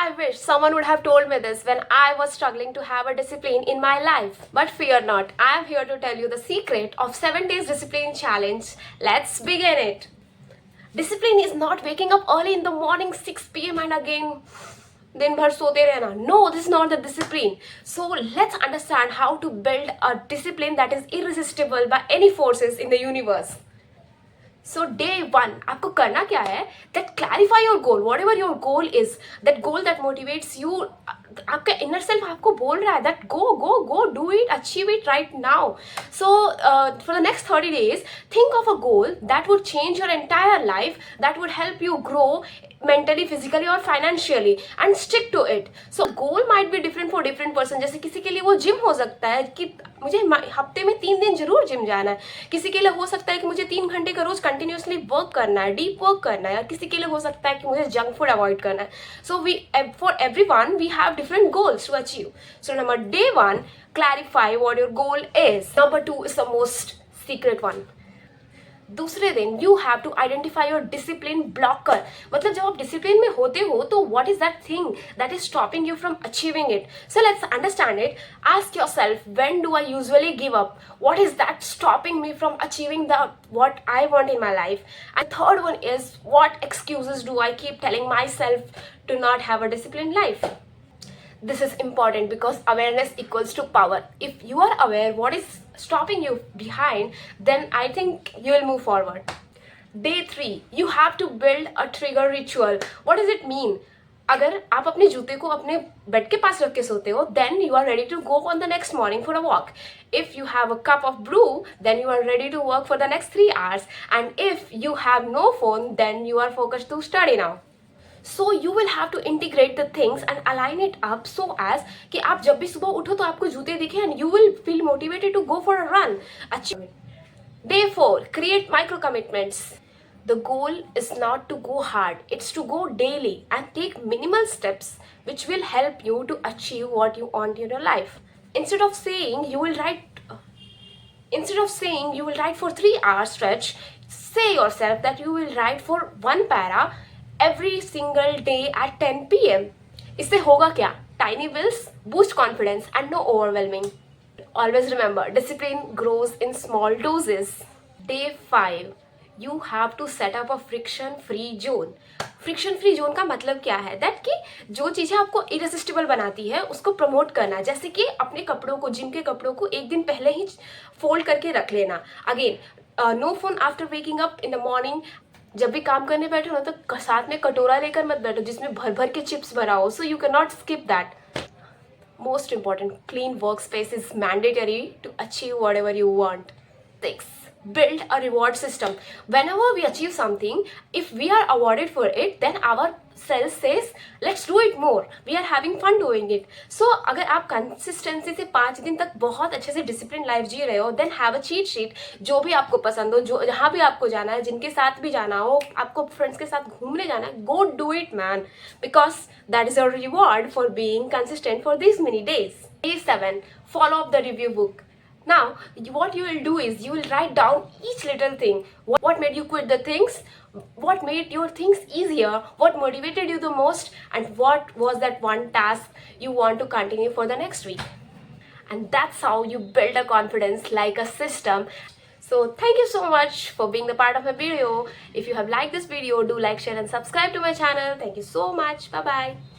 I wish someone would have told me this when I was struggling to have a discipline in my life. But fear not, I am here to tell you the secret of 7 days discipline challenge. Let's begin it. Discipline is not waking up early in the morning 6 p.m. and again दिन भर सोते रहना. No, this is not the discipline. So let's understand how to build a discipline that is irresistible by any forces in the universe. So day 1 आपको करना क्या है? That clarify your goal, whatever your goal is, that goal that motivates you. आपका inner self आपको बोल रहा है that go do it, achieve it right now. So for the next 30 days, think of a goal that would change your entire life, that would help you grow mentally, physically or financially, and stick to it. So goal might be different for different person. जैसे किसी के लिए वो gym हो सकता है कि मुझे हफ्ते में 3 दिन जरूर जिम जाना है. किसी के लिए हो सकता है कि मुझे 3 घंटे का रोज कंटिन्यूसली वर्क करना है, डीप वर्क करना है. और किसी के लिए हो सकता है कि मुझे जंक फूड अवॉइड करना है. So we for everyone we have different goals to achieve. So number day 1, clarify what your goal is. Number 2 is the most secret one. दूसरे दिन you have to identify your discipline blocker. मतलब जब आप discipline में होते हो तो what is that thing that is stopping you from achieving it. So let's understand it. Ask yourself, when do I usually give up? What is that stopping me from achieving the what I want in my life? And third one is, what excuses do I keep telling myself to not have a disciplined life? This is important because awareness equals to power. If you are aware what is stopping you behind, then I think you will move forward. Day 3, you have to build a trigger ritual. What does it mean? अगर आप अपने जूते को अपने bed के पास रख के सोते हो, then you are ready to go on the next morning for a walk. If you have a cup of brew, then you are ready to work for the next 3 hours. And if you have no phone, then you are focused to study now. So you will have to integrate the things and align it up so as कि आप जब भी सुबह उठो तो आपको जूते दिखे and you will feel motivated to go for a run. Day 4, create micro commitments. The goal is not to go hard, it's to go daily and take minimal steps which will help you to achieve what you want in your life. Instead of saying you will write for 3 hours stretch, say yourself that you will write for 1 para every single day at 10 p.m. इससे होगा क्या? Tiny wins, boost confidence and no overwhelming. Always remember, discipline grows in small doses. Day 5, you have to set up a friction free zone. Friction free zone का मतलब क्या है? That कि जो चीज़ें आपको इरेसिस्टिबल बनाती है उसको प्रमोट करना. जैसे कि अपने कपड़ों को, जिम के कपड़ों को एक दिन पहले ही फोल्ड करके रख लेना. Again, no phone after waking up in the morning. जब भी काम करने बैठो ना तो साथ में कटोरा लेकर मत बैठो जिसमें भर भर के चिप्स भरा हो. So you can not skip that. Most important, clean workspace is mandatory to achieve whatever you want. 6, build a reward system. Whenever we achieve something, if we are awarded for it, then our self says, let's do it more. We are having fun doing it. So अगर आप consistency से 5 दिन तक बहुत अच्छे से discipline life जी रहे हो, then have a cheat sheet. जो भी आपको पसंद हो, जो जहाँ भी आपको जाना है, जिनके साथ भी जाना हो, आपको फ्रेंड्स के साथ घूमने जाना है, go do it man, because that is a reward for being consistent for these many days. Day 7, follow up the review book. Now, what you will do is you will write down each little thing. What made you quit the things? What made your things easier? What motivated you the most? And what was that one task you want to continue for the next week? And that's how you build a confidence like a system. So thank you so much for being the part of my video. If you have liked this video, do like, share and subscribe to my channel. Thank you so much. Bye bye.